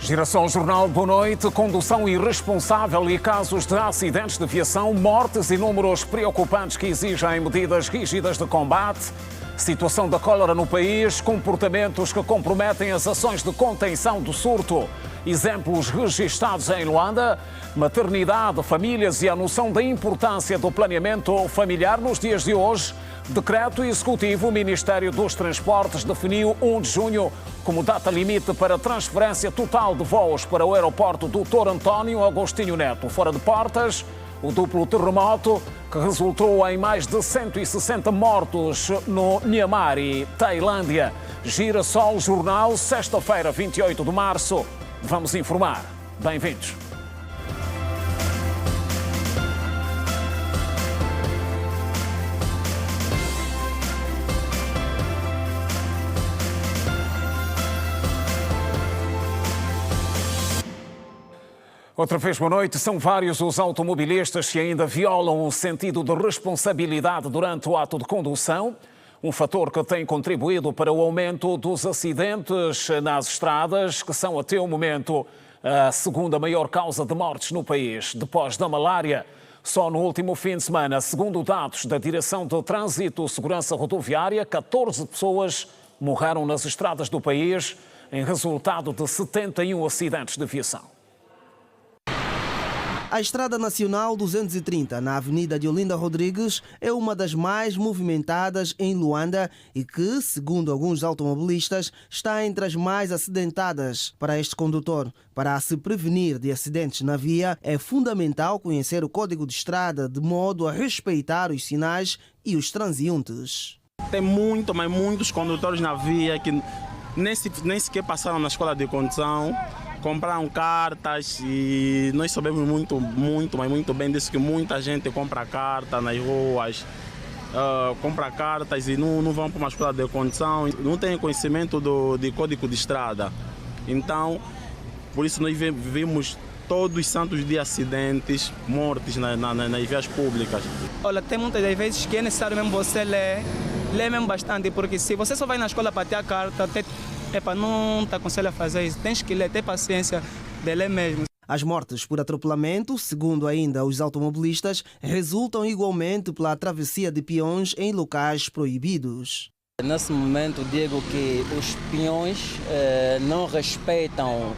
Girassol Jornal, boa noite. Condução irresponsável e casos de acidentes de aviação, mortes e números preocupantes que exigem medidas rígidas de combate. Situação da cólera no país, comportamentos que comprometem as ações de contenção do surto. Exemplos registados em Luanda, maternidade, famílias e a noção da importância do planeamento familiar nos dias de hoje. Decreto executivo, o Ministério dos Transportes definiu 1 de junho como data limite para transferência total de voos para o aeroporto Dr. António Agostinho Neto. Fora de portas, o duplo terremoto que resultou em mais de 160 mortos no Niamari, Tailândia. Girassol Jornal, sexta-feira, 28 de março. Vamos informar. Bem-vindos. Outra vez, boa noite. São vários os automobilistas que ainda violam o sentido de responsabilidade durante o ato de condução, um fator que tem contribuído para o aumento dos acidentes nas estradas, que são até o momento a segunda maior causa de mortes no país, depois da malária. Só no último fim de semana, segundo dados da Direção de Trânsito e Segurança Rodoviária, 14 pessoas morreram nas estradas do país em resultado de 71 acidentes de aviação. A Estrada Nacional 230, na Avenida de Olinda Rodrigues, é uma das mais movimentadas em Luanda e que, segundo alguns automobilistas, está entre as mais acidentadas. Para este condutor, para se prevenir de acidentes na via, é fundamental conhecer o Código de Estrada de modo a respeitar os sinais e os transeuntes. Tem muitos condutores na via que nem sequer passaram na escola de condução. Compraram cartas e nós sabemos muito bem disso, que muita gente compra carta nas ruas, compra cartas e não vão para uma escola de condução, não tem conhecimento de código de estrada. Então, por isso nós vimos todos os santos de acidentes, mortes nas vias públicas. Olha, tem muitas das vezes que é necessário mesmo você ler mesmo bastante, porque se você só vai na escola para ter a carta, não te aconselho a fazer isso. Tens que ler, ter paciência de ler mesmo. As mortes por atropelamento, segundo ainda os automobilistas, resultam igualmente pela travessia de peões em locais proibidos. Nesse momento digo que os peões não respeitam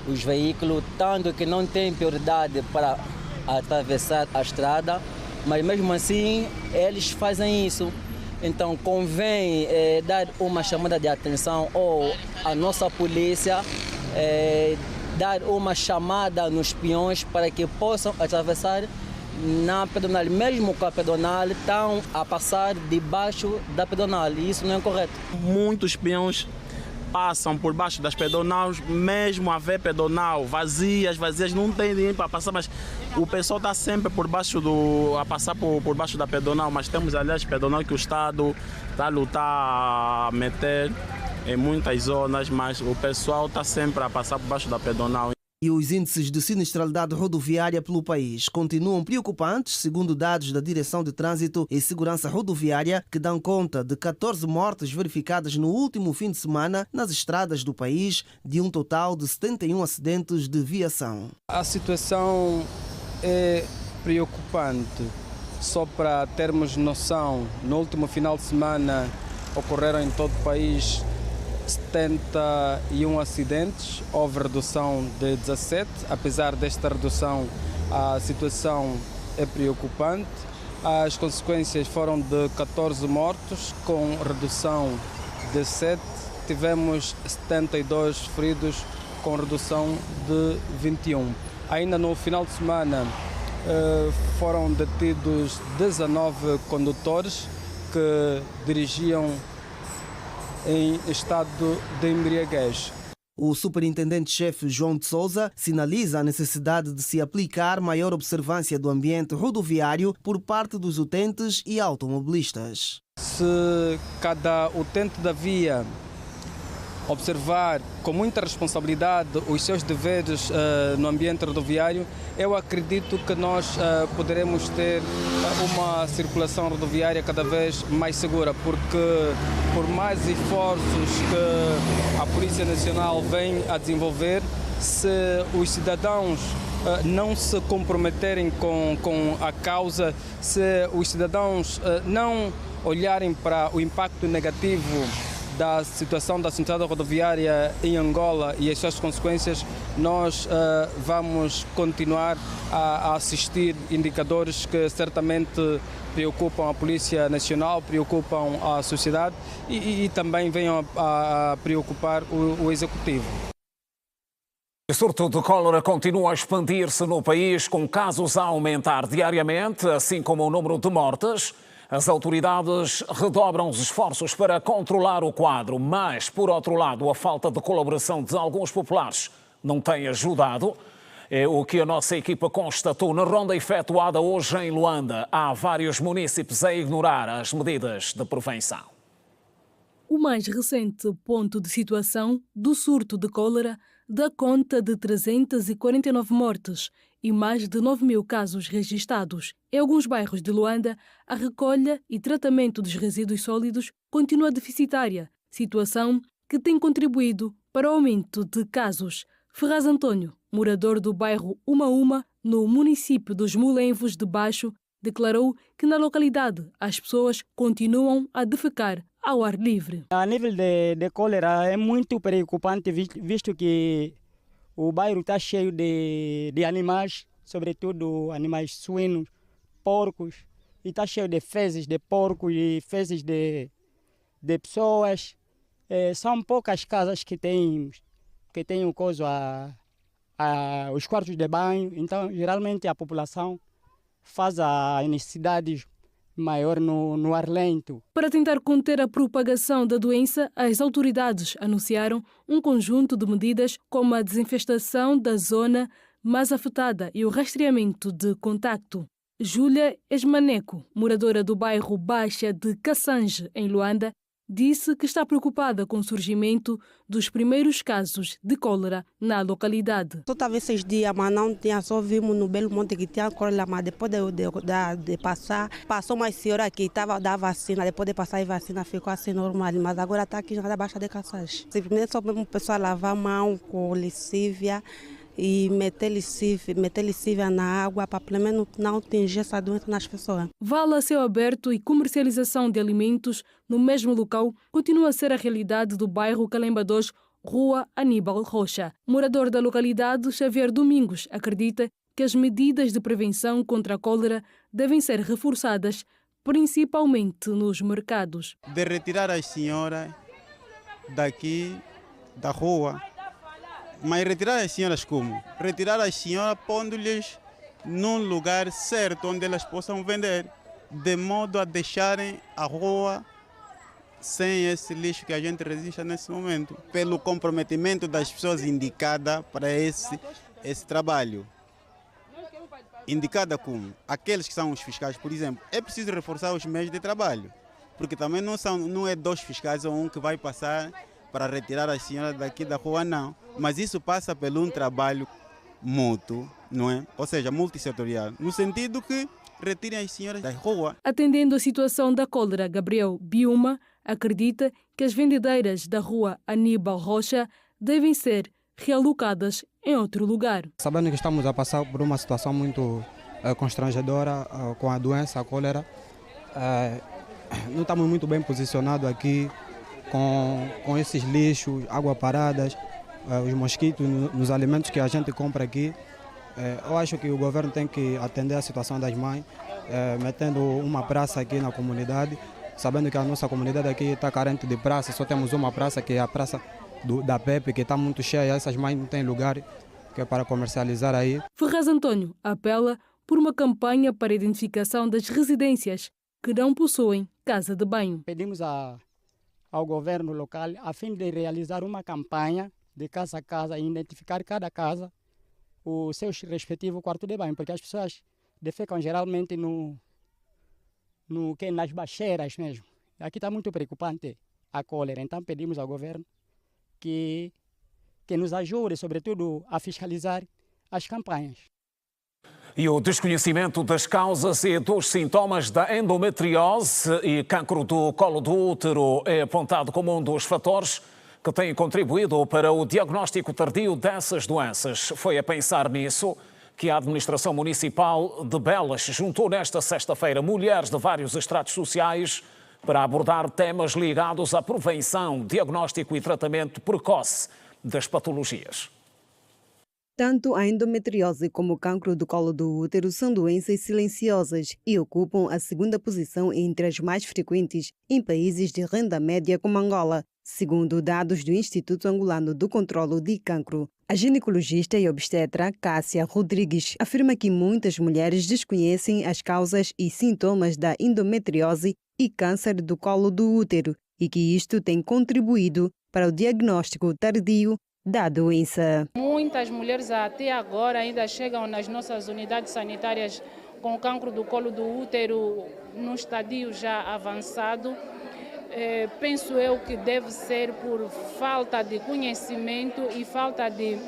os veículos, tanto que não têm prioridade para atravessar a estrada, mas mesmo assim eles fazem isso. Então convém dar uma chamada de atenção ou a nossa polícia dar uma chamada nos peões para que possam atravessar na pedonal. Mesmo com a pedonal, estão a passar debaixo da pedonal e isso não é correto. Muitos peões Passam por baixo das pedonais, mesmo a ver pedonal vazias, não tem dinheiro para passar, mas o pessoal está sempre por baixo a passar por baixo da pedonal, mas temos aliás pedonal que o Estado está a lutar a meter em muitas zonas, mas o pessoal está sempre a passar por baixo da pedonal. E os índices de sinistralidade rodoviária pelo país continuam preocupantes, segundo dados da Direção de Trânsito e Segurança Rodoviária, que dão conta de 14 mortes verificadas no último fim de semana nas estradas do país, de um total de 71 acidentes de viação. A situação é preocupante. Só para termos noção, no último final de semana ocorreram em todo o país 71 acidentes, houve redução de 17. Apesar desta redução, a situação é preocupante. As consequências foram de 14 mortos, com redução de 7. Tivemos 72 feridos, com redução de 21. Ainda no final de semana foram detidos 19 condutores que dirigiam em estado de embriaguez. O superintendente-chefe João de Souza sinaliza a necessidade de se aplicar maior observância do ambiente rodoviário por parte dos utentes e automobilistas. Se cada utente da via observar com muita responsabilidade os seus deveres no ambiente rodoviário, eu acredito que nós poderemos ter uma circulação rodoviária cada vez mais segura, porque por mais esforços que a Polícia Nacional vem a desenvolver, se os cidadãos não se comprometerem com a causa, se os cidadãos não olharem para o impacto negativo da situação da central rodoviária em Angola e as suas consequências, nós vamos continuar a assistir indicadores que certamente preocupam a Polícia Nacional, preocupam a sociedade e também venham a preocupar o Executivo. O surto de cólera continua a expandir-se no país, com casos a aumentar diariamente, assim como o número de mortes. As autoridades redobram os esforços para controlar o quadro, mas, por outro lado, a falta de colaboração de alguns populares não tem ajudado. É o que a nossa equipa constatou na ronda efetuada hoje em Luanda. Há vários munícipes a ignorar as medidas de prevenção. O mais recente ponto de situação do surto de cólera dá conta de 349 mortes e mais de 9.000 casos registados. Em alguns bairros de Luanda, a recolha e tratamento dos resíduos sólidos continua deficitária, situação que tem contribuído para o aumento de casos. Ferraz Antônio, morador do bairro Uma, no município dos Mulenvos de Baixo, declarou que na localidade as pessoas continuam a defecar ao ar livre. A nível de cólera é muito preocupante, visto que o bairro está cheio de animais, sobretudo animais suínos, porcos, e está cheio de fezes de porcos e fezes de pessoas. São poucas casas que têm os quartos de banho, então geralmente a população faz as necessidades maior no ar lento. Para tentar conter a propagação da doença, as autoridades anunciaram um conjunto de medidas como a desinfestação da zona mais afetada e o rastreamento de contacto. Júlia Esmaneco, moradora do bairro Baixa de Cassange, em Luanda, disse que está preocupada com o surgimento dos primeiros casos de cólera na localidade. Só estava esses dias, mas não tinha, só vimos no Belo Monte que tinha cólera, mas depois de passar, passou uma senhora que estava a dar vacina, depois de passar a vacina ficou assim normal, mas agora está aqui na Baixa de Cassange. Simplesmente só mesmo o pessoal lavar a mão com lexívia e meter lexívia na água para pelo menos não atingir essa doença nas pessoas. Vala a céu aberto e comercialização de alimentos no mesmo local continua a ser a realidade do bairro Calemba 2, Rua Aníbal Rocha. Morador da localidade, Xavier Domingos, acredita que as medidas de prevenção contra a cólera devem ser reforçadas, principalmente nos mercados. De retirar as senhoras daqui da rua. Mas retirar as senhoras como? Retirar as senhoras pondo-lhes num lugar certo onde elas possam vender, de modo a deixarem a rua sem esse lixo que a gente resiste nesse momento, pelo comprometimento das pessoas indicadas para esse trabalho. Indicada como? Aqueles que são os fiscais, por exemplo. É preciso reforçar os meios de trabalho, porque também não é 2 fiscais ou um que vai passar para retirar as senhoras daqui da rua, não. Mas isso passa por um trabalho mútuo, não é? Ou seja, multissetorial, no sentido que retirem as senhoras da rua. Atendendo a situação da cólera, Gabriel Biuma acredita que as vendedeiras da rua Aníbal Rocha devem ser realocadas em outro lugar. Sabendo que estamos a passar por uma situação muito constrangedora com a doença, a cólera, não estamos muito bem posicionados aqui com esses lixos, água paradas, os mosquitos nos alimentos que a gente compra aqui. Eu acho que o governo tem que atender a situação das mães, metendo uma praça aqui na comunidade, sabendo que a nossa comunidade aqui está carente de praça, só temos uma praça, que é a praça da Pepe, que está muito cheia, essas mães não têm lugar que é para comercializar aí. Ferraz Antônio apela por uma campanha para a identificação das residências que não possuem casa de banho. Pedimos ao governo local a fim de realizar uma campanha de casa a casa e identificar cada casa o seu respectivo quarto de banho, porque as pessoas defecam geralmente nas baixeiras mesmo. Aqui está muito preocupante a cólera, então pedimos ao governo que nos ajude, sobretudo, a fiscalizar as campanhas. E o desconhecimento das causas e dos sintomas da endometriose e cancro do colo do útero é apontado como um dos fatores que têm contribuído para o diagnóstico tardio dessas doenças. Foi a pensar nisso que a Administração Municipal de Belas juntou nesta sexta-feira mulheres de vários estratos sociais para abordar temas ligados à prevenção, diagnóstico e tratamento precoce das patologias. Tanto a endometriose como o cancro do colo do útero são doenças silenciosas e ocupam a segunda posição entre as mais frequentes em países de renda média como Angola, segundo dados do Instituto Angolano do Controlo de Cancro. A ginecologista e obstetra Cássia Rodrigues afirma que muitas mulheres desconhecem as causas e sintomas da endometriose e câncer do colo do útero e que isto tem contribuído para o diagnóstico tardio da doença. Muitas mulheres até agora ainda chegam nas nossas unidades sanitárias com cancro do colo do útero num estadio já avançado. Penso eu que deve ser por falta de conhecimento e falta de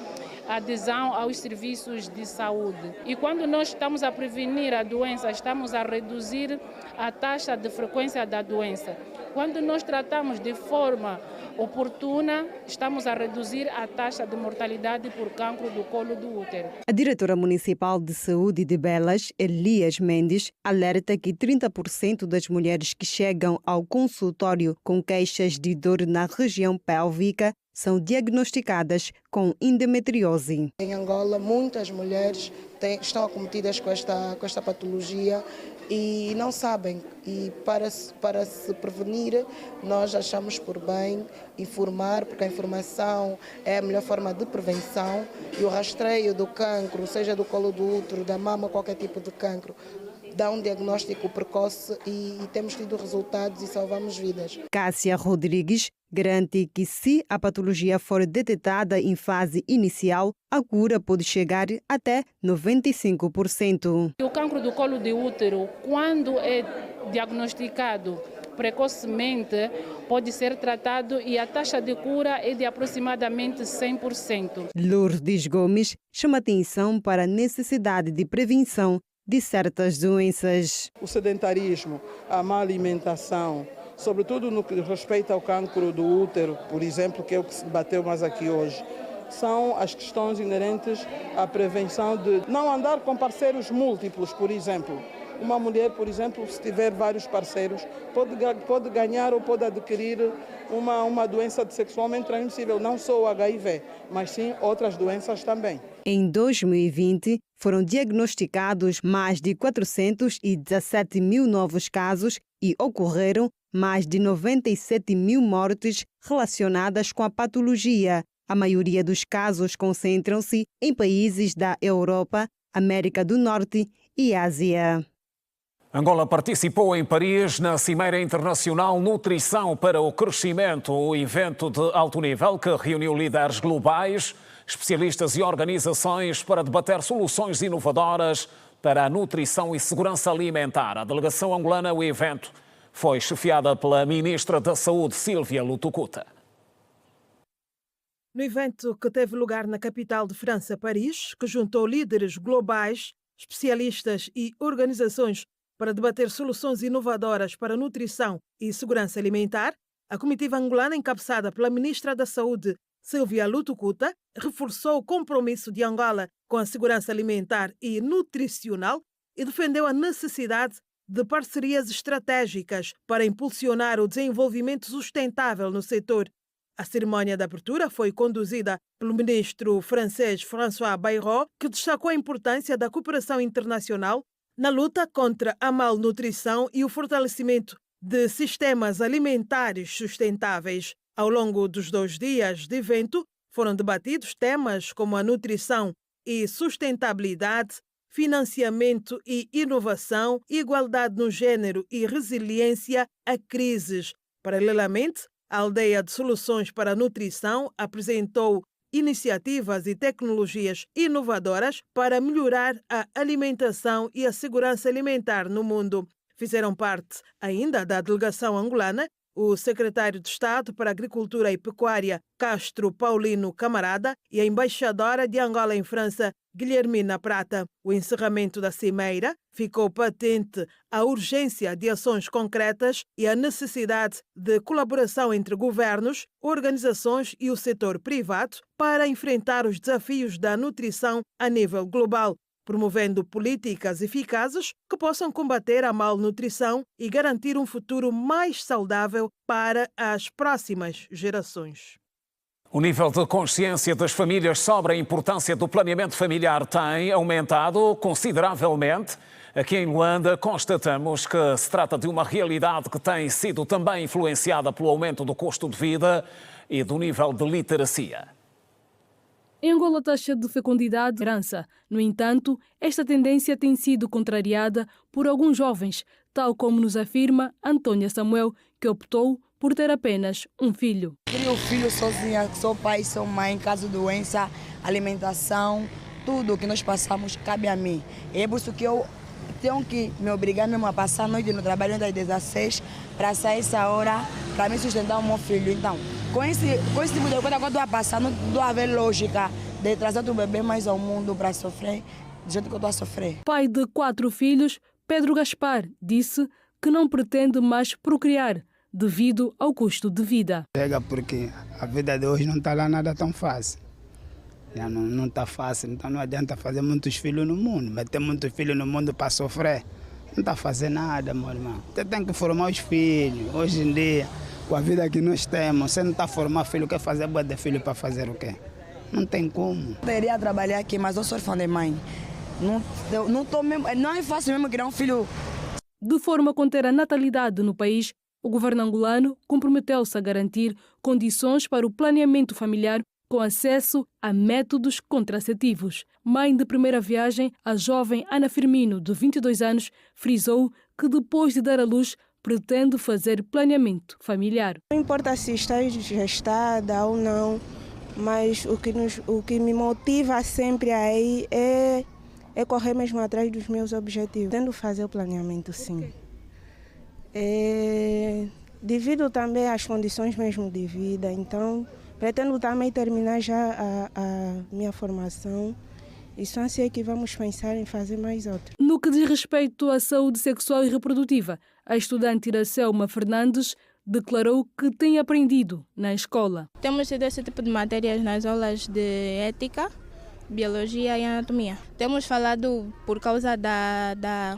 adesão aos serviços de saúde. E quando nós estamos a prevenir a doença, estamos a reduzir a taxa de frequência da doença. Quando nós tratamos de forma oportuna, estamos a reduzir a taxa de mortalidade por cancro do colo do útero. A diretora municipal de saúde de Belas, Elias Mendes, alerta que 30% das mulheres que chegam ao consultório com queixas de dor na região pélvica são diagnosticadas com endometriose. Em Angola, muitas mulheres estão acometidas com esta patologia e não sabem. E para se prevenir, nós achamos por bem informar, porque a informação é a melhor forma de prevenção e o rastreio do cancro, seja do colo do útero, da mama, qualquer tipo de cancro, dá um diagnóstico precoce e temos tido resultados e salvamos vidas. Cássia Rodrigues garante que se a patologia for detectada em fase inicial, a cura pode chegar até 95%. O cancro do colo de útero, quando é diagnosticado precocemente, pode ser tratado e a taxa de cura é de aproximadamente 100%. Lourdes Gomes chama atenção para a necessidade de prevenção de certas doenças. O sedentarismo, a má alimentação, sobretudo no que respeita ao cancro do útero, por exemplo, que é o que se debateu mais aqui hoje, são as questões inerentes à prevenção de não andar com parceiros múltiplos, por exemplo. Uma mulher, por exemplo, se tiver vários parceiros, pode ganhar ou pode adquirir uma doença sexualmente transmissível, não só o HIV, mas sim outras doenças também. Em 2020, foram diagnosticados mais de 417 mil novos casos e ocorreram mais de 97 mil mortes relacionadas com a patologia. A maioria dos casos concentram-se em países da Europa, América do Norte e Ásia. Angola participou em Paris na Cimeira Internacional Nutrição para o Crescimento, o evento de alto nível que reuniu líderes globais, especialistas e organizações para debater soluções inovadoras para a nutrição e segurança alimentar. A delegação angolana ao evento foi chefiada pela Ministra da Saúde, Sílvia Lutucuta. No evento que teve lugar na capital de França, Paris, que juntou líderes globais, especialistas e organizações para debater soluções inovadoras para a nutrição e segurança alimentar, a comitiva angolana, encabeçada pela Ministra da Saúde, Sílvia Lutucuta, reforçou o compromisso de Angola com a segurança alimentar e nutricional e defendeu a necessidade de parcerias estratégicas para impulsionar o desenvolvimento sustentável no setor. A cerimónia de abertura foi conduzida pelo ministro francês François Bayrou, que destacou a importância da cooperação internacional na luta contra a malnutrição e o fortalecimento de sistemas alimentares sustentáveis. Ao longo dos 2 dias de evento, foram debatidos temas como a nutrição e sustentabilidade, financiamento e inovação, igualdade no gênero e resiliência a crises. Paralelamente, a Aldeia de Soluções para a Nutrição apresentou iniciativas e tecnologias inovadoras para melhorar a alimentação e a segurança alimentar no mundo. Fizeram parte ainda da delegação angolana O secretário de Estado para Agricultura e Pecuária, Castro Paulino Camarada, e a embaixadora de Angola em França, Guilhermina Prata. O encerramento da cimeira ficou patente a urgência de ações concretas e a necessidade de colaboração entre governos, organizações e o setor privado para enfrentar os desafios da nutrição a nível global, promovendo políticas eficazes que possam combater a malnutrição e garantir um futuro mais saudável para as próximas gerações. O nível de consciência das famílias sobre a importância do planeamento familiar tem aumentado consideravelmente. Aqui em Luanda, constatamos que se trata de uma realidade que tem sido também influenciada pelo aumento do custo de vida e do nível de literacia. Em Angola, a taxa de fecundidade herança. No entanto, esta tendência tem sido contrariada por alguns jovens, tal como nos afirma Antônia Samuel, que optou por ter apenas um filho. Crio filho sozinha, sou pai, sou mãe, caso de doença, alimentação, tudo que nós passamos cabe a mim. É por isso que eu tenho que me obrigar mesmo a passar a noite no trabalho das 16 para sair essa hora, para me sustentar o meu filho. Então, com esse tipo de coisa que eu estou a passar, não estou a ver lógica de trazer outro bebê mais ao mundo para sofrer, do jeito que eu estou a sofrer. Pai de 4 filhos, Pedro Gaspar disse que não pretende mais procriar devido ao custo de vida. Chega porque a vida de hoje não está lá nada tão fácil. Já não está fácil, então não adianta fazer muitos filhos no mundo, meter muitos filhos no mundo para sofrer. Não está fazendo nada, meu irmão. Você tem que formar os filhos. Hoje em dia, com a vida que nós temos, você não está formando filho, quer fazer boa de filho para fazer o quê? Não tem como. Poderia trabalhar aqui, mas eu sou órfã de mãe. Não é fácil mesmo criar um filho. De forma a conter a natalidade no país, o governo angolano comprometeu-se a garantir condições para o planeamento familiar com acesso a métodos contraceptivos. Mãe de primeira viagem, a jovem Ana Firmino, de 22 anos, frisou que depois de dar à luz, pretende fazer planeamento familiar. Não importa se está gestada ou não, mas o que me motiva sempre aí é correr mesmo atrás dos meus objetivos. Tendo fazer o planeamento, sim. Devido também às condições mesmo de vida, então pretendo também terminar já a minha formação e só assim é que vamos pensar em fazer mais outra. No que diz respeito à saúde sexual e reprodutiva, a estudante Iracelma Fernandes declarou que tem aprendido na escola. Temos tido esse tipo de matérias nas aulas de ética, biologia e anatomia. Temos falado por causa da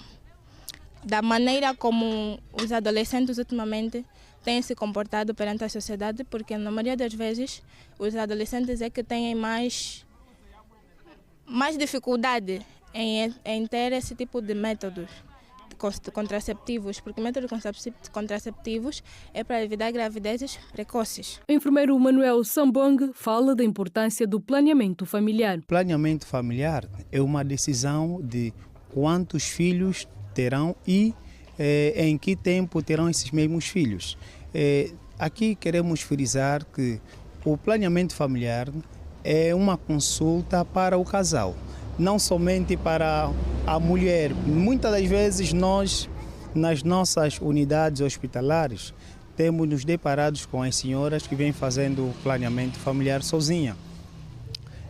maneira como os adolescentes ultimamente têm se comportado perante a sociedade, porque na maioria das vezes os adolescentes é que têm mais dificuldade em ter esse tipo de métodos contraceptivos, porque métodos contraceptivos é para evitar gravidezes precoces. O enfermeiro Manuel Sambong fala da importância do planeamento familiar. Planeamento familiar é uma decisão de quantos filhos terão e em que tempo terão esses mesmos filhos. Aqui queremos frisar que o planeamento familiar é uma consulta para o casal, não somente para a mulher. Muitas das vezes nós, nas nossas unidades hospitalares, temos nos deparados com as senhoras que vêm fazendo o planeamento familiar sozinha.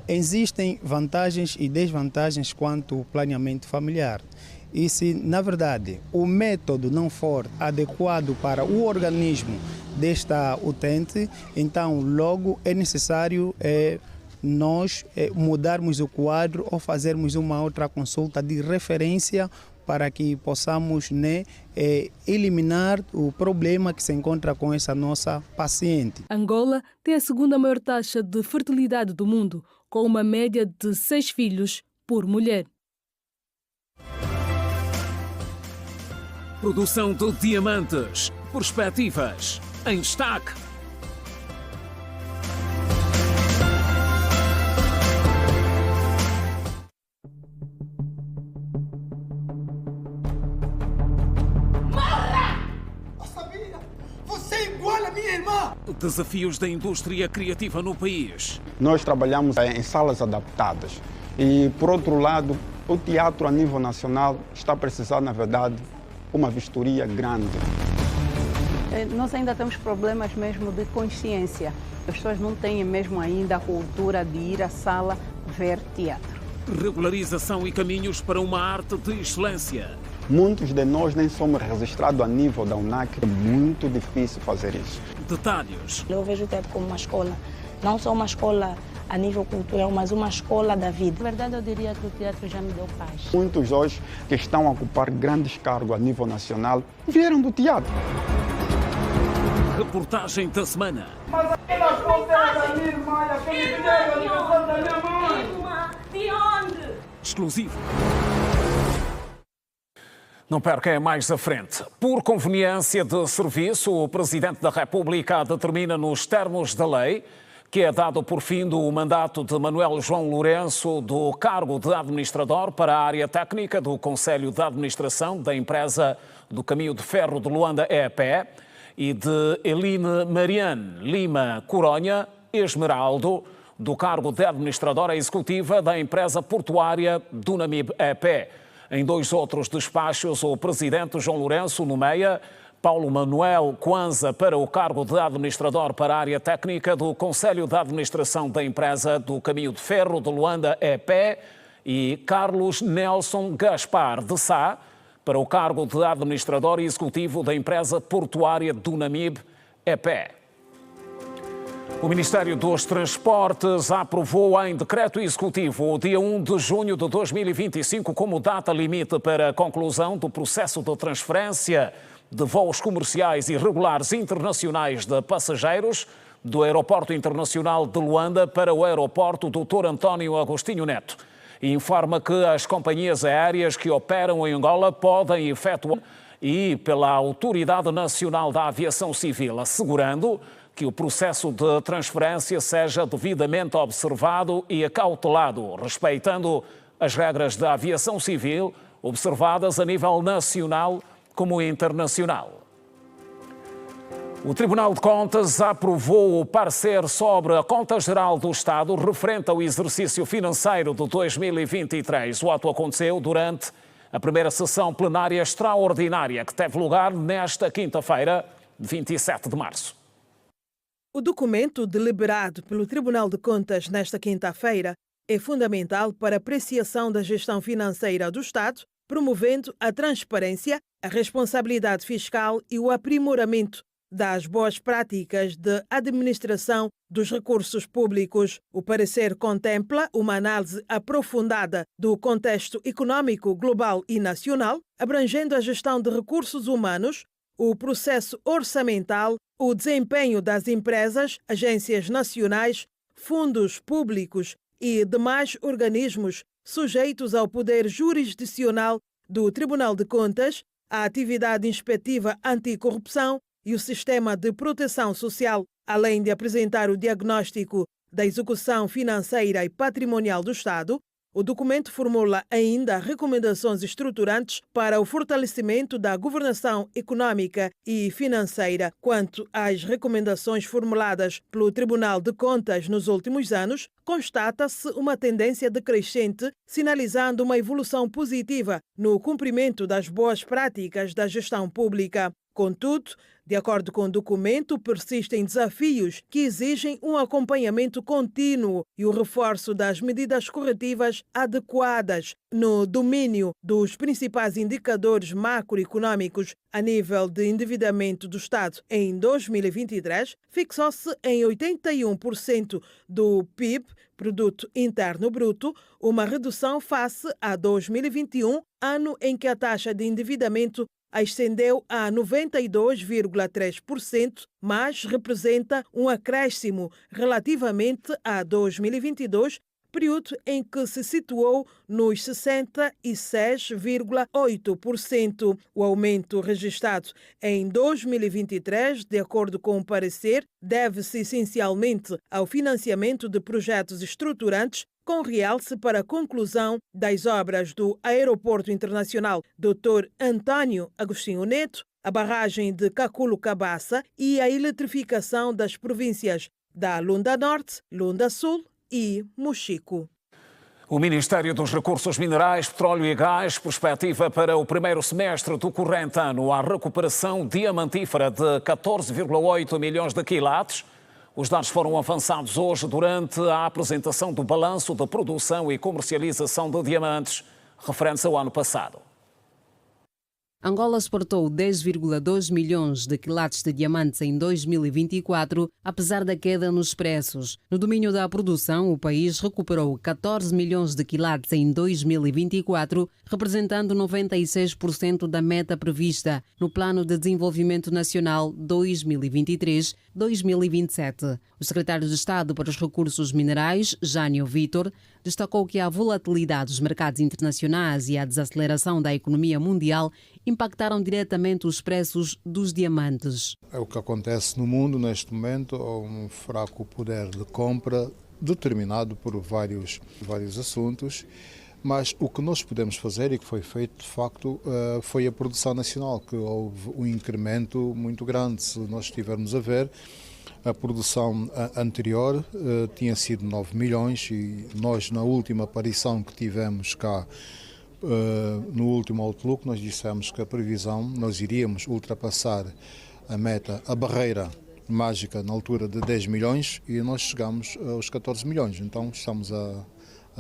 Existem vantagens e desvantagens quanto ao planeamento familiar. E se, na verdade, o método não for adequado para o organismo desta utente, então logo é necessário nós mudarmos o quadro ou fazermos uma outra consulta de referência para que possamos eliminar o problema que se encontra com essa nossa paciente. Angola tem a segunda maior taxa de fertilidade do mundo, com uma média de 6 filhos por mulher. Produção de diamantes. Perspectivas. Em destaque. Morra! Eu sabia! Você é igual a minha irmã! Desafios da indústria criativa no país. Nós trabalhamos em salas adaptadas. E, por outro lado, o teatro a nível nacional está precisando, na verdade, uma vistoria grande. Nós ainda temos problemas mesmo de consciência. As pessoas não têm mesmo ainda a cultura de ir à sala ver teatro. Regularização e caminhos para uma arte de excelência. Muitos de nós nem somos registrados a nível da UNAC. É muito difícil fazer isso. Detalhes. Eu vejo o teatro como uma escola. Não só uma escola a nível cultural, mas uma escola da vida. Na verdade, eu diria que o teatro já me deu paz. Muitos hoje que estão a ocupar grandes cargos a nível nacional vieram do teatro. Reportagem da semana. Mas aquelas fotos da minha irmã, aquele dinheiro, a ligação da minha mãe. De onde? Exclusivo. Não perca mais à frente. Por conveniência de serviço, o Presidente da República determina nos termos da lei que é dado por fim do mandato de Manuel João Lourenço do cargo de administrador para a área técnica do Conselho de Administração da empresa do Caminho de Ferro de Luanda EPE e de Eline Mariane Lima Coronha Esmeraldo do cargo de administradora executiva da empresa portuária Dunamib EP. Em dois outros despachos, o presidente João Lourenço nomeia Paulo Manuel Kwanza para o cargo de administrador para a área técnica do Conselho de Administração da empresa do Caminho de Ferro de Luanda EP e Carlos Nelson Gaspar de Sá para o cargo de administrador executivo da empresa portuária Dunamib EP. O Ministério dos Transportes aprovou em decreto executivo o dia 1 de junho de 2025 como data limite para a conclusão do processo de transferência de voos comerciais e regulares internacionais de passageiros do Aeroporto Internacional de Luanda para o Aeroporto Dr. António Agostinho Neto. E informa que as companhias aéreas que operam em Angola podem efetuar e pela Autoridade Nacional da Aviação Civil, assegurando que o processo de transferência seja devidamente observado e acautelado, respeitando as regras da aviação civil observadas a nível nacional como internacional. O Tribunal de Contas aprovou o parecer sobre a Conta Geral do Estado referente ao exercício financeiro de 2023. O ato aconteceu durante a primeira sessão plenária extraordinária que teve lugar nesta quinta-feira, 27 de março. O documento deliberado pelo Tribunal de Contas nesta quinta-feira é fundamental para a apreciação da gestão financeira do Estado, promovendo a transparência, a responsabilidade fiscal e o aprimoramento das boas práticas de administração dos recursos públicos. O parecer contempla uma análise aprofundada do contexto econômico global e nacional, abrangendo a gestão de recursos humanos, o processo orçamental, o desempenho das empresas, agências nacionais, fundos públicos e demais organismos sujeitos ao poder jurisdicional do Tribunal de Contas, a atividade inspetiva anticorrupção e o sistema de proteção social, além de apresentar o diagnóstico da execução financeira e patrimonial do Estado. O documento formula ainda recomendações estruturantes para o fortalecimento da governação econômica e financeira. Quanto às recomendações formuladas pelo Tribunal de Contas nos últimos anos, constata-se uma tendência decrescente, sinalizando uma evolução positiva no cumprimento das boas práticas da gestão pública. Contudo, de acordo com o documento, persistem desafios que exigem um acompanhamento contínuo e o reforço das medidas corretivas adequadas no domínio dos principais indicadores macroeconômicos. A nível de endividamento do Estado em 2023, fixou-se em 81% do PIB, Produto Interno Bruto, uma redução face a 2021, ano em que a taxa de endividamento ascendeu a 92,3%, mas representa um acréscimo relativamente a 2022, período em que se situou nos 66,8%. O aumento registrado em 2023, de acordo com o parecer, deve-se essencialmente ao financiamento de projetos estruturantes, com realce para a conclusão das obras do Aeroporto Internacional Dr. António Agostinho Neto, a barragem de Caculo Cabaça e a eletrificação das províncias da Lunda Norte, Lunda Sul e Mochico. O Ministério dos Recursos Minerais, Petróleo e Gás perspectiva para o primeiro semestre do corrente ano a recuperação diamantífera de 14,8 milhões de quilates. Os dados foram avançados hoje durante a apresentação do balanço de produção e comercialização de diamantes, referentes ao ano passado. Angola exportou 10,2 milhões de quilates de diamantes em 2024, apesar da queda nos preços. No domínio da produção, o país recuperou 14 milhões de quilates em 2024, representando 96% da meta prevista no Plano de Desenvolvimento Nacional 2023-2027. O secretário de Estado para os Recursos Minerais, Jânio Vítor, destacou que a volatilidade dos mercados internacionais e a desaceleração da economia mundial impactaram diretamente os preços dos diamantes. É o que acontece no mundo neste momento, há um fraco poder de compra determinado por vários assuntos, mas o que nós podemos fazer e que foi feito de facto foi a produção nacional, que houve um incremento muito grande. Se nós estivermos a ver, a produção anterior tinha sido 9 milhões e nós, na última aparição que tivemos cá, no último Outlook, nós dissemos que a previsão, nós iríamos ultrapassar a meta, a barreira mágica na altura de 10 milhões e nós chegamos aos 14 milhões, então estamos a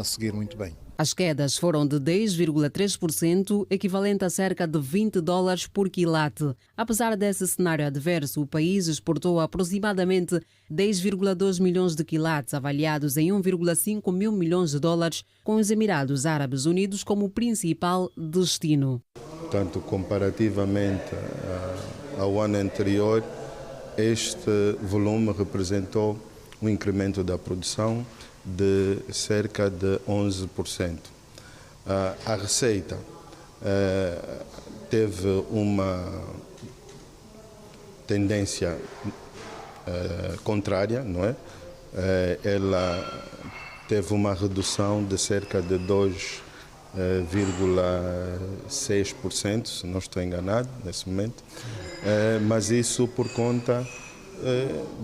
seguir muito bem. As quedas foram de 10,3%, equivalente a cerca de $20 por quilate. Apesar desse cenário adverso, o país exportou aproximadamente 10,2 milhões de quilates, avaliados em 1,5 mil milhões de dólares, com os Emirados Árabes Unidos como principal destino. Tanto comparativamente ao ano anterior, este volume representou um incremento da produção de cerca de 11%. A receita teve uma tendência contrária, não é? Ela teve uma redução de cerca de 2,6%, se não estou enganado nesse momento, mas isso por conta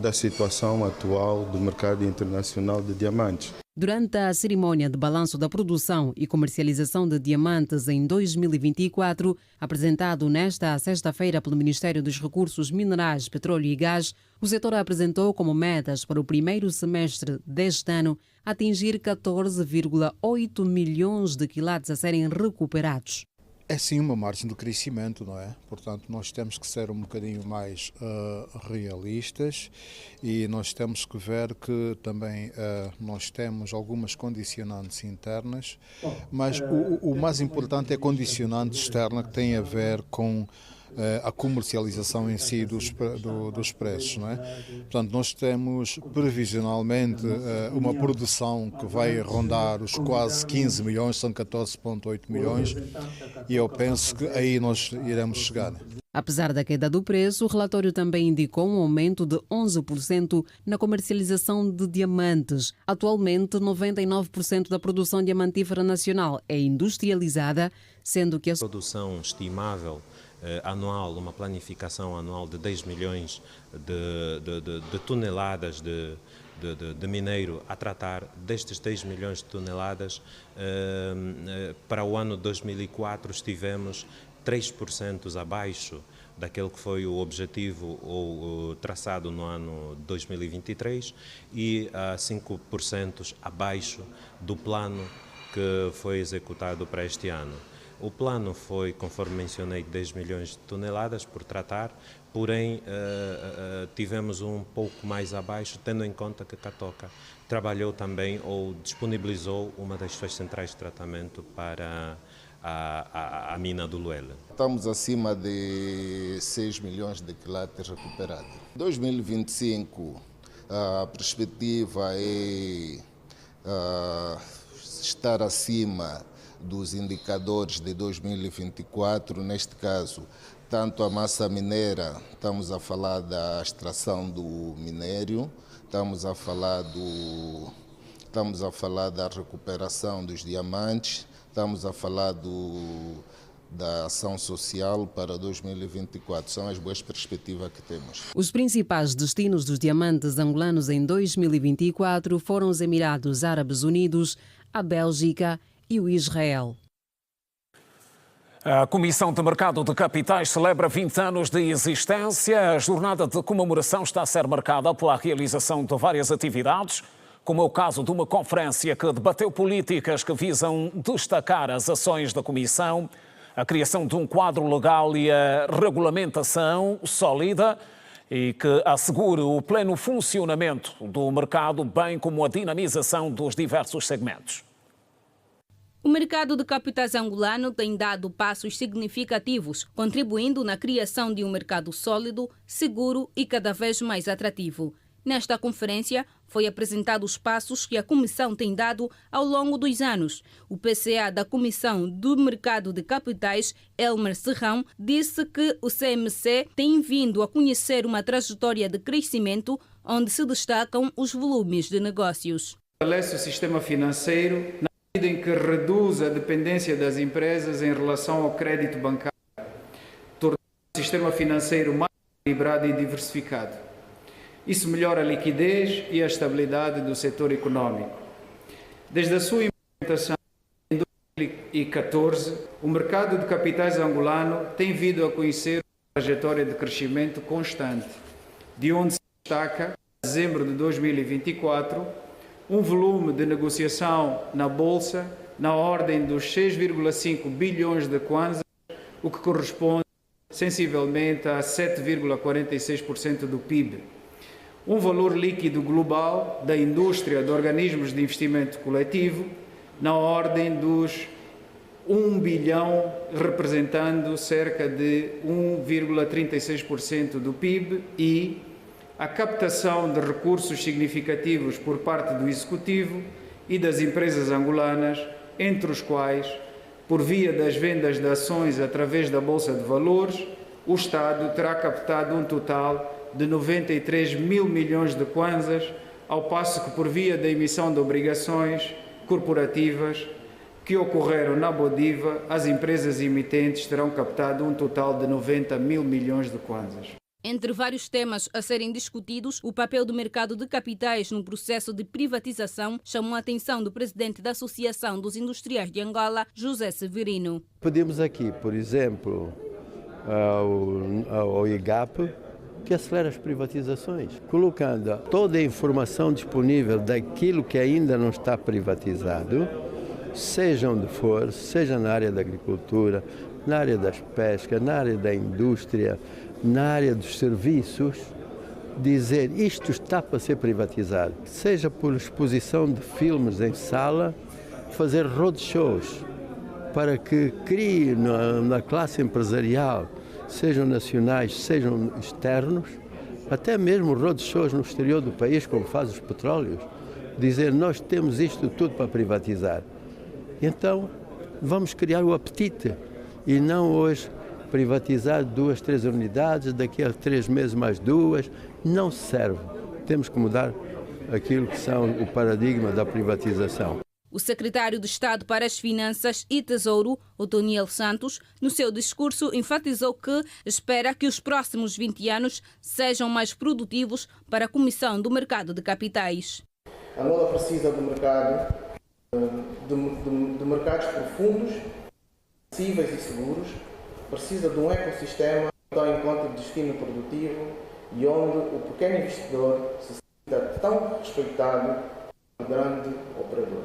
da situação atual do mercado internacional de diamantes. Durante a cerimónia de balanço da produção e comercialização de diamantes em 2024, apresentado nesta sexta-feira pelo Ministério dos Recursos Minerais, Petróleo e Gás, o setor apresentou como metas para o primeiro semestre deste ano atingir 14,8 milhões de quilates a serem recuperados. É sim uma margem de crescimento, não é? Portanto, nós temos que ser um bocadinho mais realistas e nós temos que ver que também nós temos algumas condicionantes internas, mas o mais importante é a condicionante externa que tem a ver com a comercialização em si dos preços, não é? Portanto, nós temos previsionalmente uma produção que vai rondar os quase 15 milhões, são 14,8 milhões, e eu penso que aí nós iremos chegar. Apesar da queda do preço, o relatório também indicou um aumento de 11% na comercialização de diamantes. Atualmente, 99% da produção diamantífera nacional é industrializada, sendo que a produção estimável anual, uma planificação anual de 10 milhões de toneladas de mineiro a tratar. Destes 10 milhões de toneladas, para o ano 2004 estivemos 3% abaixo daquele que foi o objetivo ou traçado no ano 2023 e 5% abaixo do plano que foi executado para este ano. O plano foi, conforme mencionei, 10 milhões de toneladas por tratar, porém tivemos um pouco mais abaixo, tendo em conta que Catoca trabalhou também ou disponibilizou uma das suas centrais de tratamento para a mina do Luele. Estamos acima de 6 milhões de quilates recuperados. Em 2025, a perspectiva é estar acima dos indicadores de 2024, neste caso, tanto a massa mineira, estamos a falar da extração do minério, estamos a falar da recuperação dos diamantes, estamos a falar da ação social para 2024. São as boas perspectivas que temos. Os principais destinos dos diamantes angolanos em 2024 foram os Emirados Árabes Unidos, a Bélgica e o Israel. A Comissão de Mercado de Capitais celebra 20 anos de existência. A jornada de comemoração está a ser marcada pela realização de várias atividades, como é o caso de uma conferência que debateu políticas que visam destacar as ações da Comissão, a criação de um quadro legal e a regulamentação sólida e que assegure o pleno funcionamento do mercado, bem como a dinamização dos diversos segmentos. O mercado de capitais angolano tem dado passos significativos, contribuindo na criação de um mercado sólido, seguro e cada vez mais atrativo. Nesta conferência, foi apresentado os passos que a Comissão tem dado ao longo dos anos. O PCA da Comissão do Mercado de Capitais, Elmer Serrão, disse que o CMC tem vindo a conhecer uma trajetória de crescimento onde se destacam os volumes de negócios. Fortalece o sistema financeiro na medida em que reduz a dependência das empresas em relação ao crédito bancário, tornando o sistema financeiro mais equilibrado e diversificado. Isso melhora a liquidez e a estabilidade do setor econômico. Desde a sua implementação em 2014, o mercado de capitais angolano tem vindo a conhecer uma trajetória de crescimento constante, de onde se destaca, em dezembro de 2024, um volume de negociação na Bolsa na ordem dos 6,5 bilhões de kwanzas, o que corresponde sensivelmente a 7,46% do PIB. Um valor líquido global da indústria de organismos de investimento coletivo na ordem dos 1 bilhão, representando cerca de 1,36% do PIB, e a captação de recursos significativos por parte do Executivo e das empresas angolanas, entre os quais, por via das vendas de ações através da Bolsa de Valores, o Estado terá captado um total de 93 mil milhões de kwanzas, ao passo que por via da emissão de obrigações corporativas que ocorreram na Bodiva, as empresas emitentes terão captado um total de 90 mil milhões de kwanzas. Entre vários temas a serem discutidos, o papel do mercado de capitais no processo de privatização chamou a atenção do presidente da Associação dos Industriais de Angola, José Severino. Pedimos aqui, por exemplo, ao IGAP, que acelera as privatizações, colocando toda a informação disponível daquilo que ainda não está privatizado, seja onde for, seja na área da agricultura, na área das pescas, na área da indústria, na área dos serviços, dizer isto está para ser privatizado, seja por exposição de filmes em sala, fazer roadshows, para que crie na classe empresarial, sejam nacionais, sejam externos, até mesmo roadshows no exterior do país, como fazem os petróleos, dizer nós temos isto tudo para privatizar. Então, vamos criar o apetite e não hoje privatizar 2, 3 unidades, daqui a 3 meses mais 2, não serve. Temos que mudar aquilo que são o paradigma da privatização. O secretário de Estado para as Finanças e Tesouro, Otoniel Santos, no seu discurso enfatizou que espera que os próximos 20 anos sejam mais produtivos para a Comissão do Mercado de Capitais. Angola precisa do mercado, de mercados profundos, acessíveis e seguros, precisa de um ecossistema que dá em conta do destino produtivo e onde o pequeno investidor se sinta tão respeitado como o grande operador.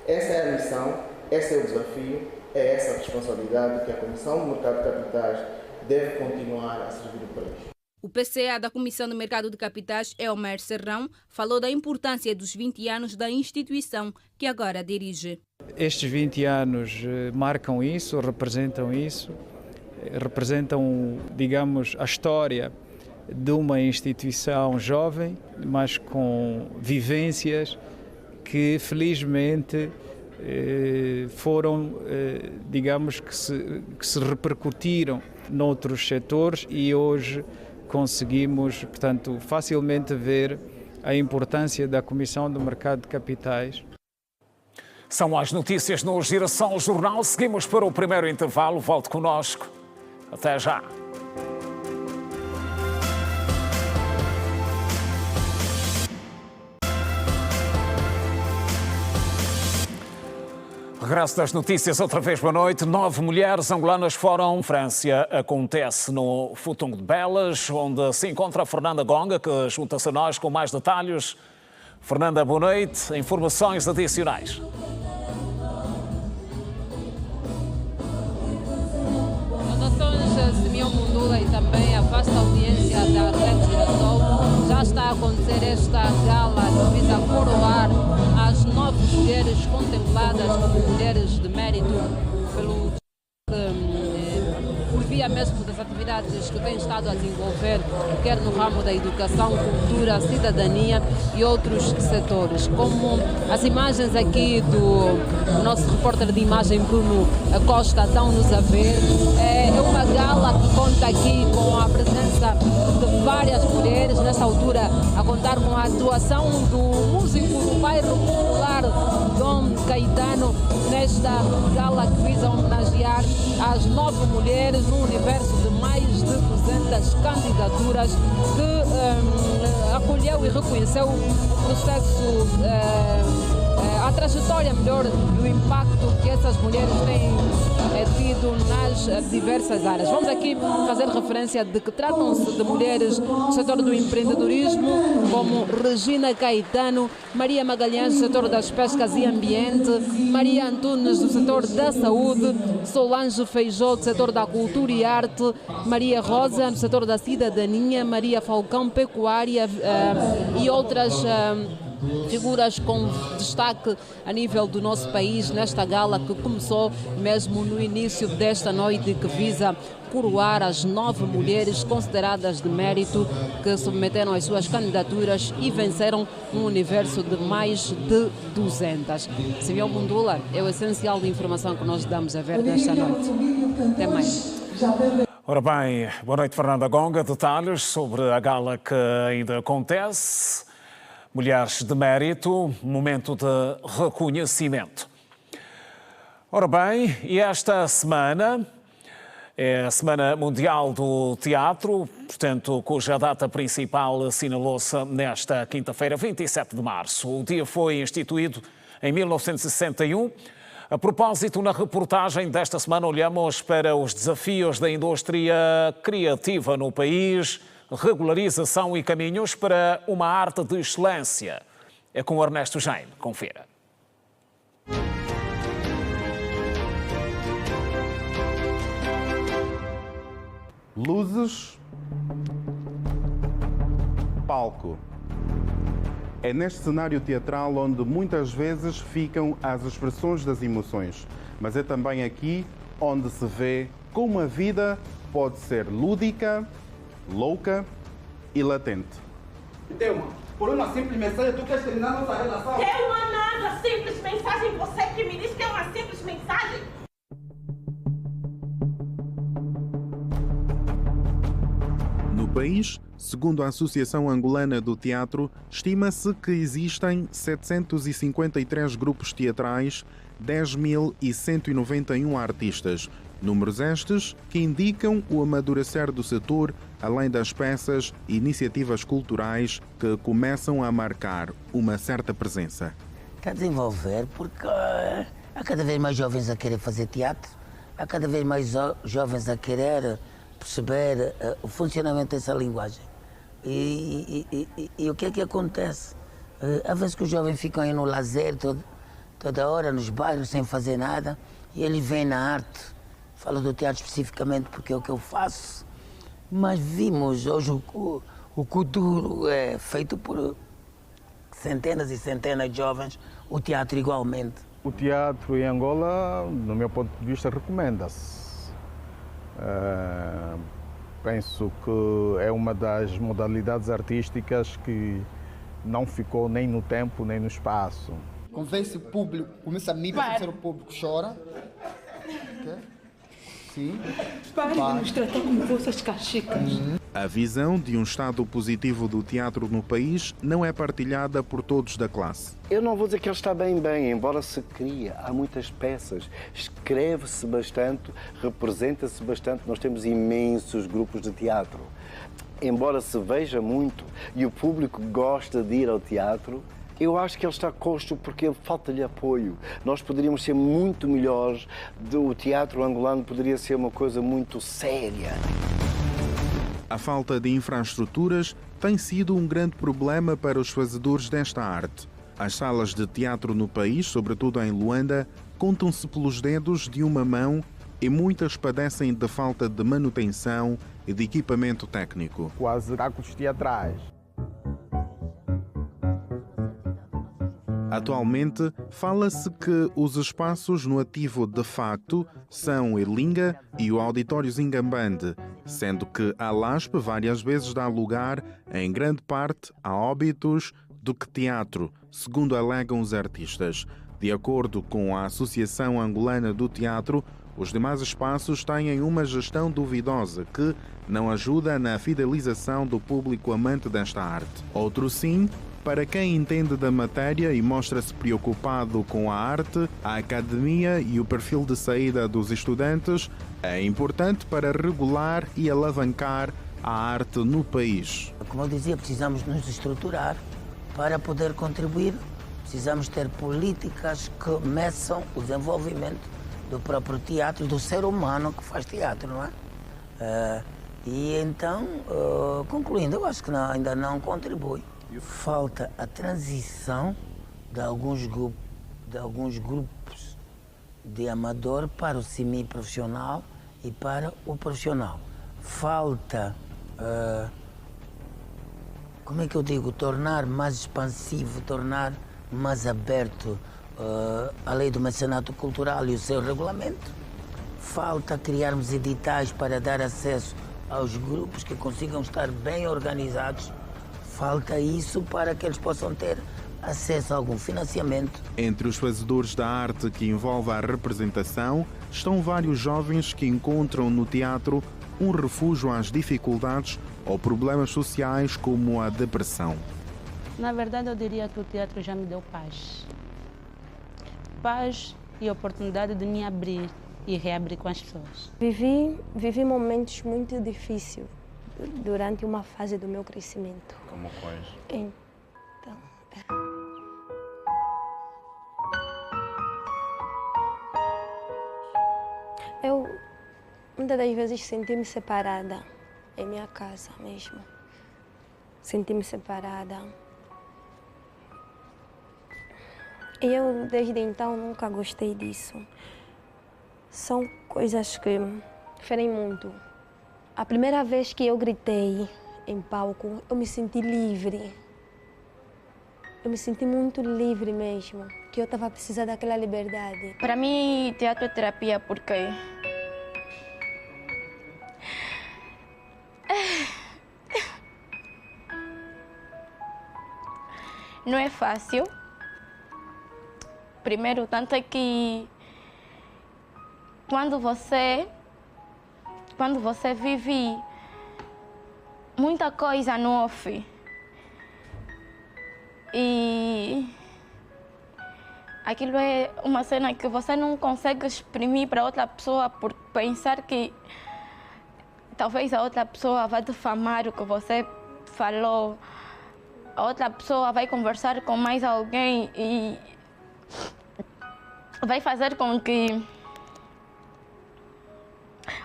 Essa é a missão, esse é o desafio, é essa a responsabilidade que a Comissão do Mercado de Capitais deve continuar a servir o país. O PCA da Comissão do Mercado de Capitais, Elmer Serrão, falou da importância dos 20 anos da instituição que agora dirige. Estes 20 anos marcam isso, representam, digamos, a história de uma instituição jovem, mas com vivências que felizmente foram, digamos, que se repercutiram noutros setores e hoje conseguimos, portanto, facilmente ver a importância da Comissão do Mercado de Capitais. São as notícias no Girassol Jornal. Seguimos para o primeiro intervalo. Volte connosco. Até já. Regresso das notícias, outra vez boa noite. 9 mulheres angolanas foram França. Acontece no Futung de Belas, onde se encontra a Fernanda Gonga, que junta-se a nós com mais detalhes. Fernanda, boa noite. Informações adicionais. Saudações, Simeão Mundula, e também a vasta audiência da Rede Girassol. Já está a acontecer esta gala que visa coroar as 9 mulheres contempladas como mulheres de mérito por via mesmo das atividades que têm estado a desenvolver, quer no ramo da educação, cultura, cidadania e outros setores. Como as imagens aqui do nosso repórter de imagem Bruno Costa dão-nos a ver, é uma gala que conta aqui com a presença de várias mulheres, nesta altura a contar com a atuação do músico do bairro popular Dom Caetano, nesta gala que visa homenagear as 9 mulheres no universo de mais de 200 candidaturas que acolheu e reconheceu o processo, a trajetória melhor e o impacto que essas mulheres têm tido nas diversas áreas. Vamos aqui fazer referência de que tratam-se de mulheres do setor do empreendedorismo, como Regina Caetano, Maria Magalhães, do setor das pescas e ambiente, Maria Antunes, do setor da saúde, Solange Feijó, do setor da cultura e arte, Maria Rosa, do setor da cidadania, Maria Falcão, pecuária e outras figuras com destaque a nível do nosso país nesta gala que começou mesmo no início desta noite, que visa coroar as 9 mulheres consideradas de mérito que submeteram as suas candidaturas e venceram um universo de mais de 200. Simeão Mundula, é o essencial de informação que nós damos a ver nesta noite. Até mais. Ora bem, boa noite, Fernanda Gonga. Detalhes sobre a gala que ainda acontece. Mulheres de mérito, momento de reconhecimento. Ora bem, e esta semana é a Semana Mundial do Teatro, portanto, cuja data principal assinalou-se nesta quinta-feira, 27 de março. O dia foi instituído em 1961. A propósito, na reportagem desta semana olhamos para os desafios da indústria criativa no país, regularização e caminhos para uma arte de excelência. É com Ernesto Jaime. Confira. Luzes, palco. É neste cenário teatral onde muitas vezes ficam as expressões das emoções, mas é também aqui onde se vê como a vida pode ser lúdica, louca e latente. Thelma, por uma simples mensagem, tu queres terminar nossa relação? É uma nada simples mensagem, você que me diz que é uma simples mensagem? No país, segundo a Associação Angolana do Teatro, estima-se que existem 753 grupos teatrais, 10.191 artistas. Números estes que indicam o amadurecer do setor, além das peças e iniciativas culturais que começam a marcar uma certa presença. Está a desenvolver porque há cada vez mais jovens a querer fazer teatro, há cada vez mais jovens a querer perceber o funcionamento dessa linguagem. E o que é que acontece? Às vezes que os jovens ficam aí no lazer toda hora, nos bairros, sem fazer nada, e eles vêm na arte. Falo do teatro especificamente porque é o que eu faço, mas vimos hoje o futuro é feito por centenas e centenas de jovens, o teatro igualmente. O teatro em Angola, no meu ponto de vista, recomenda-se. Penso que é uma das modalidades artísticas que não ficou nem no tempo nem no espaço. Convence o público, começa a nível de o público chora. Okay? Sim. Pare de nos tratar como vossas cachicas. A visão de um estado positivo do teatro no país não é partilhada por todos da classe. Eu não vou dizer que ele está bem, embora se cria, há muitas peças, escreve-se bastante, representa-se bastante, nós temos imensos grupos de teatro. Embora se veja muito e o público gosta de ir ao teatro, Eu acho que ele está coxo porque falta-lhe apoio. Nós poderíamos ser muito melhores, o teatro angolano poderia ser uma coisa muito séria. A falta de infraestruturas tem sido um grande problema para os fazedores desta arte. As salas de teatro no país, sobretudo em Luanda, contam-se pelos dedos de uma mão e muitas padecem de falta de manutenção e de equipamento técnico. Quase buracos teatrais. Atualmente, fala-se que os espaços no ativo de facto são o Ilinga e o Auditório Zingambande, sendo que a LASP várias vezes dá lugar, em grande parte, a óbitos do que teatro, segundo alegam os artistas. De acordo com a Associação Angolana do Teatro, os demais espaços têm uma gestão duvidosa que não ajuda na fidelização do público amante desta arte. Outro sim, para quem entende da matéria e mostra-se preocupado com a arte, a academia e o perfil de saída dos estudantes é importante para regular e alavancar a arte no país. Como eu dizia, precisamos nos estruturar para poder contribuir. Precisamos ter políticas que meçam o desenvolvimento do próprio teatro, do ser humano que faz teatro, não é? E então, concluindo, eu acho que ainda não contribui. Falta a transição de alguns grupos de amador para o semi-profissional e para o profissional. Falta, como é que eu digo, tornar mais expansivo, tornar mais aberto a lei do mecenato cultural e o seu regulamento. Falta criarmos editais para dar acesso aos grupos que consigam estar bem organizados. Falta isso para que eles possam ter acesso a algum financiamento. Entre os fazedores da arte que envolve a representação, estão vários jovens que encontram no teatro um refúgio às dificuldades ou problemas sociais como a depressão. Na verdade, eu diria que o teatro já me deu paz. Paz e oportunidade de me abrir e reabrir com as pessoas. Vivi momentos muito difíceis durante uma fase do meu crescimento. Como quais? Então, eu muitas das vezes senti-me separada em minha casa mesmo. Senti-me separada. E eu, desde então, nunca gostei disso. São coisas que ferem muito. A primeira vez que eu gritei em palco, eu me senti livre. Eu me senti muito livre mesmo, que eu estava precisando daquela liberdade. Para mim, teatro é terapia porque não é fácil. Primeiro, tanto é que quando você vive muita coisa no off e aquilo é uma cena que você não consegue exprimir para outra pessoa por pensar que talvez a outra pessoa vai difamar o que você falou, a outra pessoa vai conversar com mais alguém e vai fazer com que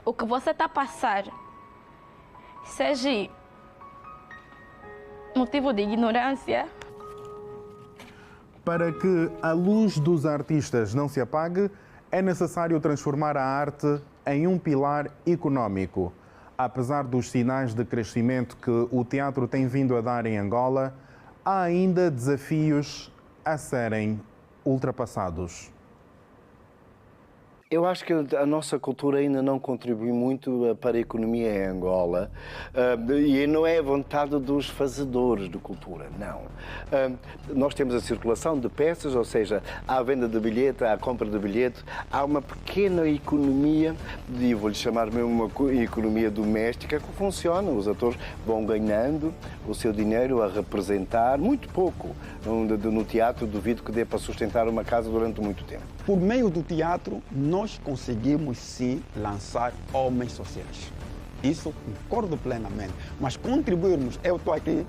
o que você está a passar seja motivo de ignorância. Para que a luz dos artistas não se apague, é necessário transformar a arte em um pilar econômico. Apesar dos sinais de crescimento que o teatro tem vindo a dar em Angola, há ainda desafios a serem ultrapassados. Eu acho que a nossa cultura ainda não contribui muito para a economia em Angola e não é a vontade dos fazedores de cultura, não. Nós temos a circulação de peças, ou seja, há a venda de bilhete, há a compra de bilhete, há uma pequena economia, e vou-lhe chamar mesmo uma economia doméstica, que funciona. Os atores vão ganhando o seu dinheiro a representar, muito pouco. No teatro, duvido que dê para sustentar uma casa durante muito tempo. Por meio do teatro, nós conseguimos sim lançar homens sociais. Isso concordo plenamente. Mas contribuirmos, eu estou aqui,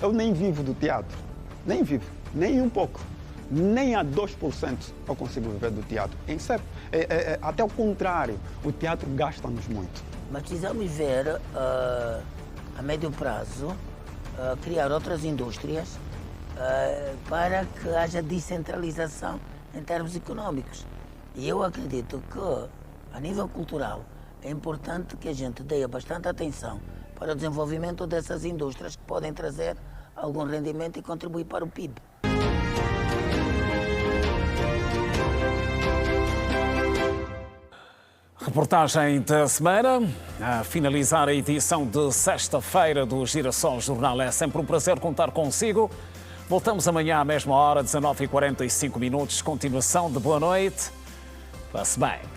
eu nem vivo do teatro. nem vive, nem um pouco. Nem a 2% eu consigo viver do teatro. Até o contrário, o teatro gasta-nos muito. Mas precisamos ver, a médio prazo, criar outras indústrias para que haja descentralização em termos econômicos. E eu acredito que, a nível cultural, é importante que a gente dê bastante atenção para o desenvolvimento dessas indústrias que podem trazer algum rendimento e contribuir para o PIB. Reportagem da semana, a finalizar a edição de sexta-feira do Girassol Jornal. É sempre um prazer contar consigo. Voltamos amanhã à mesma hora, 19h45. Continuação de boa noite. Passe bem.